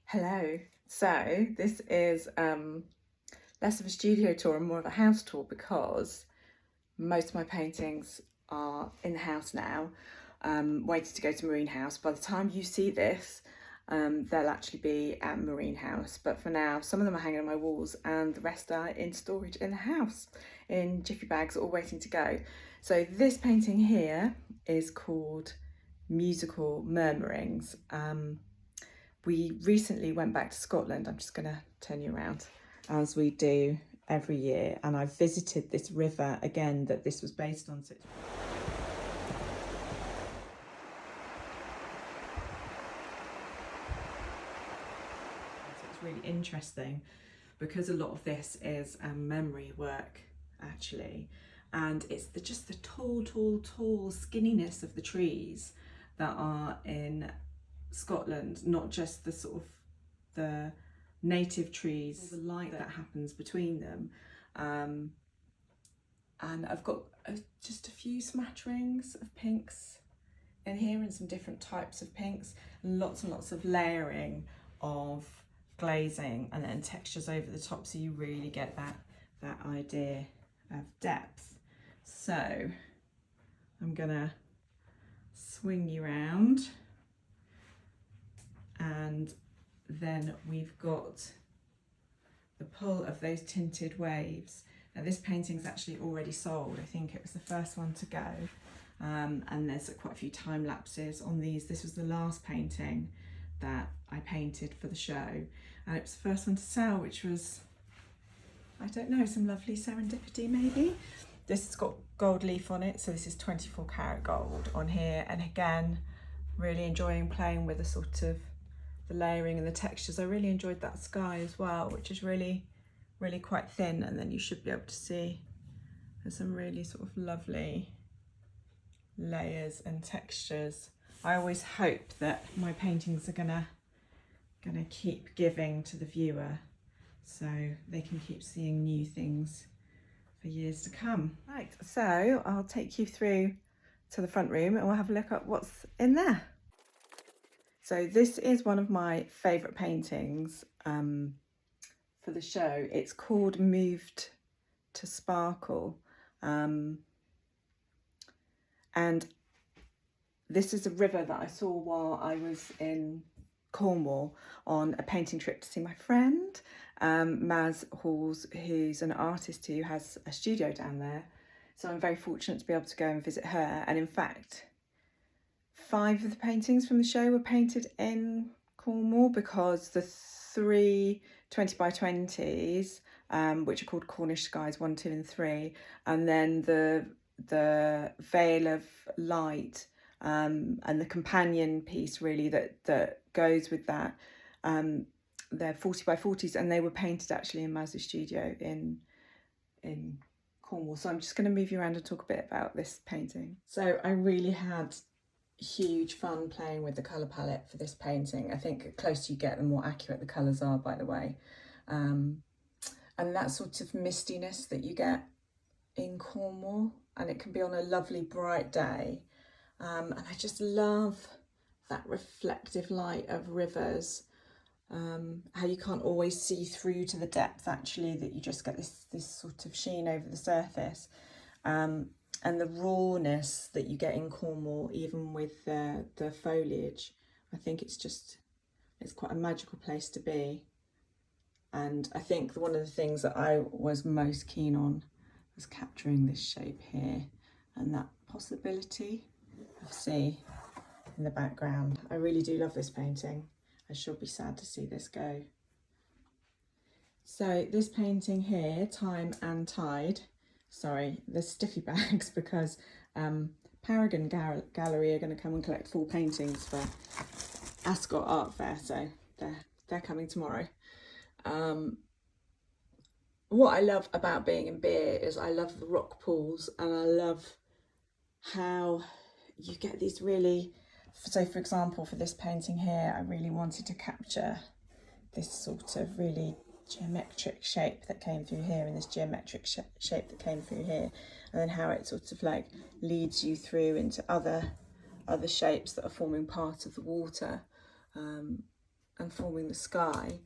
Hello. So this is less of a studio tour and more of a house tour because most of my paintings are in the house now, waiting to go to Marine House. By the time you see this, they'll actually be at Marine House. But for now, some of them are hanging on my walls and the rest are in storage in the house in jiffy bags, all waiting to go. So this painting here is called Musical Murmurings. We recently went back to Scotland. I'm just going to turn you around, as we do every year, and I visited this river again that this was based on. So it's really interesting because a lot of this is memory work actually, and it's just the tall skinniness of the trees that are in Scotland, not just the sort of the native trees, the light that happens between them. And I've got just a few smatterings of pinks in here and some different types of pinks, and lots of layering of glazing and then textures over the top, so you really get that idea of depth. So I'm gonna swing you around, and then we've got the pull of those Tinted Waves. Now this painting's actually already sold. I think it was the first one to go, and there's quite a few time lapses on these. This was the last painting that I painted for the show, and it was the first one to sell, which was, I don't know, some lovely serendipity maybe. This has got gold leaf on it, so this is 24 karat gold on here, and again, really enjoying playing with the sort of the layering and the textures. I really enjoyed that sky as well, which is really quite thin, and then you should be able to see there's some really sort of lovely layers and textures. I always hope that my paintings are gonna keep giving to the viewer, so they can keep seeing new things for years to come. Right, so I'll take you through to the front room and we'll have a look at what's in there. So this is one of my favourite paintings for the show. It's called Moved to Sparkle. And this is a river that I saw while I was in Cornwall on a painting trip to see my friend, Maz Halls, who's an artist who has a studio down there. So I'm very fortunate to be able to go and visit her. And in fact, 5 of the paintings from the show were painted in Cornwall, because the 3 20 by 20s, which are called Cornish Skies 1, 2 and 3, and then the Veil of Light, and the companion piece really that goes with that, they're 40 by 40s, and they were painted actually in Maz's studio in Cornwall. So I'm just going to move you around and talk a bit about this painting. So I really had huge fun playing with the colour palette for this painting. I think the closer you get, the more accurate the colours are, by the way. And that sort of mistiness that you get in Cornwall, and it can be on a lovely bright day. And I just love that reflective light of rivers, how you can't always see through to the depth actually, that you just get this sort of sheen over the surface. And the rawness that you get in Cornwall, even with the foliage. I think it's quite a magical place to be. And I think one of the things that I was most keen on was capturing this shape here and that possibility of sea in the background. I really do love this painting. I shall be sad to see this go. So this painting here, Time and Tide, sorry, there's stiffy bags because Paragon Gallery are going to come and collect full paintings for Ascot Art Fair, so they're coming tomorrow. What I love about being in beer is I love the rock pools, and I love how you get these really, so for example for this painting here, I really wanted to capture this sort of really geometric shape that came through here, and this geometric shape that came through here, and then how it sort of like leads you through into other shapes that are forming part of the water. and forming the sky,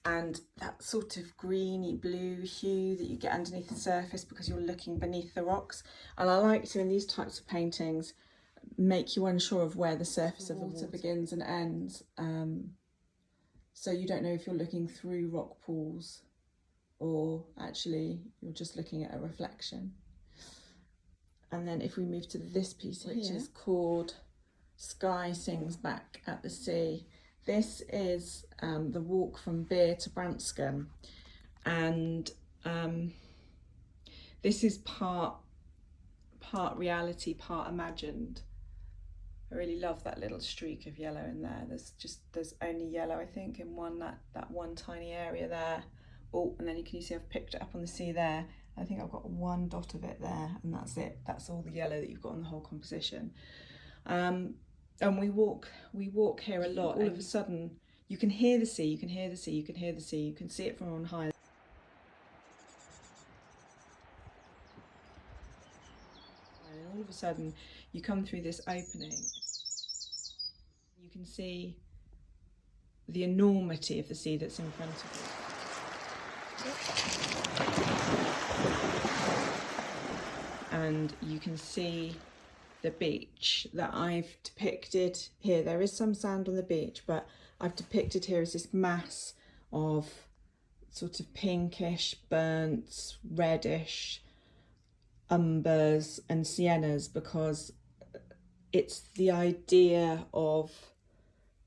and that sort of greeny blue hue that you get underneath the surface because you're looking beneath the rocks. And I like to, in these types of paintings, make you unsure of where the surface of the water begins and ends. So you don't know if you're looking through rock pools or actually you're just looking at a reflection. And then if we move to this piece here, which is called Sky Sings Back at the Sea. This is the walk from Beer to Branscombe, and this is part reality, part imagined. I really love that little streak of yellow in there. There's only yellow, I think, in that one tiny area there. Oh, and then you see I've picked it up on the sea there. I think I've got one dot of it there, and that's it. That's all the yellow that you've got on the whole composition. And we walk here a lot. All of a sudden, you can hear the sea, you can hear the sea, you can hear the sea, you can see it from on high. And all of a sudden, you come through this opening. You can see the enormity of the sea that's in front of you. And you can see the beach that I've depicted here. There is some sand on the beach, but I've depicted here as this mass of sort of pinkish, burnt, reddish umbers and siennas, because it's the idea of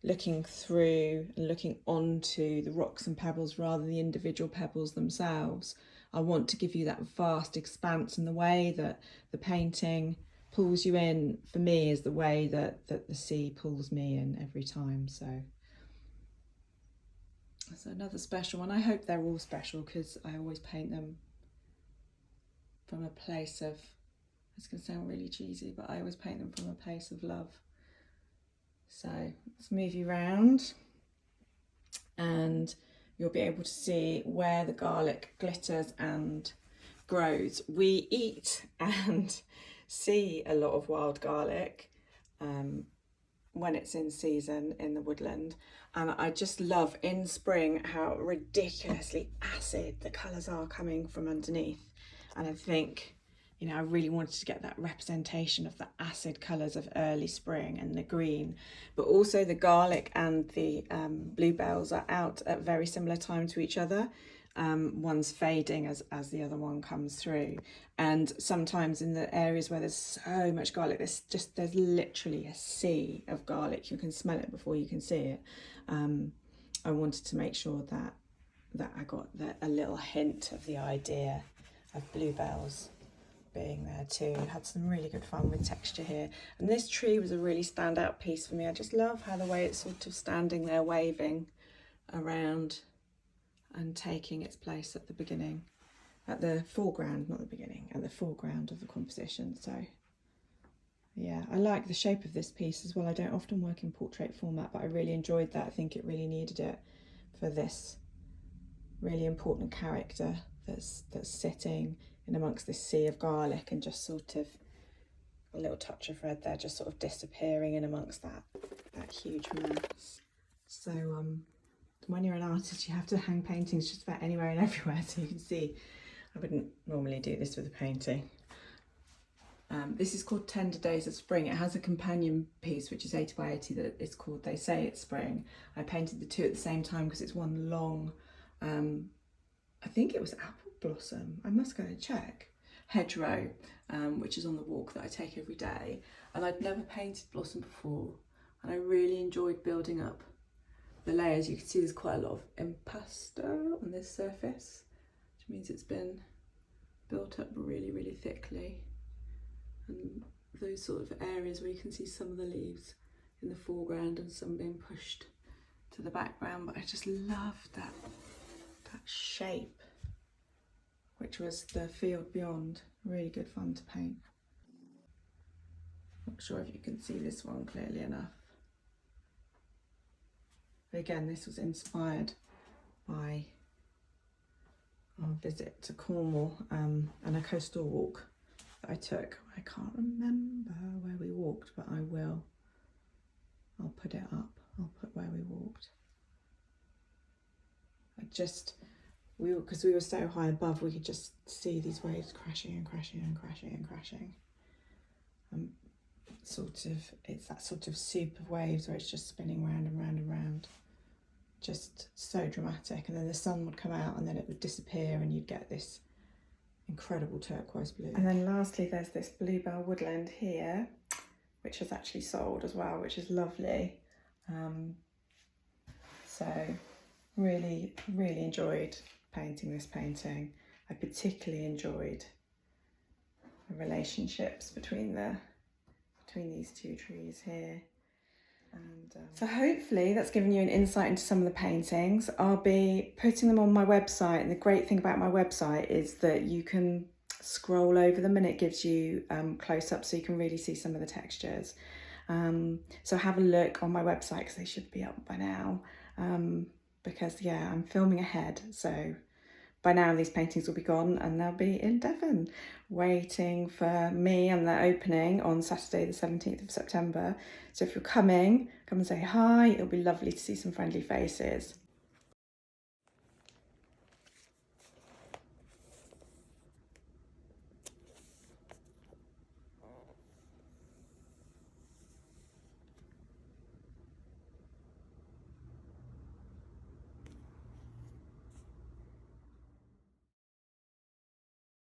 looking through and looking onto the rocks and pebbles rather than the individual pebbles themselves. I want to give you that vast expanse, and the way that the painting pulls you in, for me, is the way that the sea pulls me in every time. So that's another special one. I hope they're all special because I always paint them from a place of, it's going to sound really cheesy, but I always paint them from a place of love. So let's move you around and you'll be able to see where the garlic glitters and grows. We eat and see a lot of wild garlic when it's in season in the woodland, and I just love in spring how ridiculously acid the colours are coming from underneath. And I think, you know, I really wanted to get that representation of the acid colours of early spring and the green, but also the garlic and the bluebells are out at very similar time to each other. One's fading as the other one comes through, and sometimes in the areas where there's so much garlic, there's literally a sea of garlic. You can smell it before you can see it. I wanted to make sure that I got a little hint of the idea of bluebells being there too. I had some really good fun with texture here, and this tree was a really standout piece for me. I just love how the way it's sort of standing there waving around and taking its place at the beginning, at the foreground, not the beginning, at the foreground of the composition. So yeah, I like the shape of this piece as well. I don't often work in portrait format, but I really enjoyed that. I think it really needed it for this really important character that's sitting in amongst this sea of garlic, and just sort of a little touch of red there, just sort of disappearing in amongst that huge mass. So when you're an artist, you have to hang paintings just about anywhere and everywhere. So you can see, I wouldn't normally do this with a painting. This is called Tender Days of Spring. It has a companion piece, which is 80 by 80, that is called They Say It's Spring. I painted the two at the same time because it's one long, I think it was apple blossom, I must go and check, hedgerow, which is on the walk that I take every day. And I'd never painted blossom before, and I really enjoyed building up the layers. You can see there's quite a lot of impasto on this surface, which means it's been built up really, really thickly. And those sort of areas where you can see some of the leaves in the foreground and some being pushed to the background. But I just loved that shape, which was the field beyond. Really good fun to paint. Not sure if you can see this one clearly enough. Again, this was inspired by our visit to Cornwall and a coastal walk that I took. I can't remember where we walked, but I'll put it up. I'll put where we walked. because we were so high above, we could just see these waves crashing and crashing and crashing and crashing. It's that sort of soup of waves where it's just spinning round and round and round. Just so dramatic. And then the sun would come out and then it would disappear and you'd get this incredible turquoise blue. And then lastly, there's this Bluebell Woodland here, which has actually sold as well, which is lovely. So really, really enjoyed painting this painting. I particularly enjoyed the relationships between these two trees here. And so hopefully that's given you an insight into some of the paintings. I'll be putting them on my website, and the great thing about my website is that you can scroll over them and it gives you close-up, so you can really see some of the textures. So have a look on my website because they should be up by now, because yeah, I'm filming ahead, so by now these paintings will be gone and they'll be in Devon waiting for me and the opening on Saturday the 17th of September. So if you're coming, come and say hi. It'll be lovely to see some friendly faces.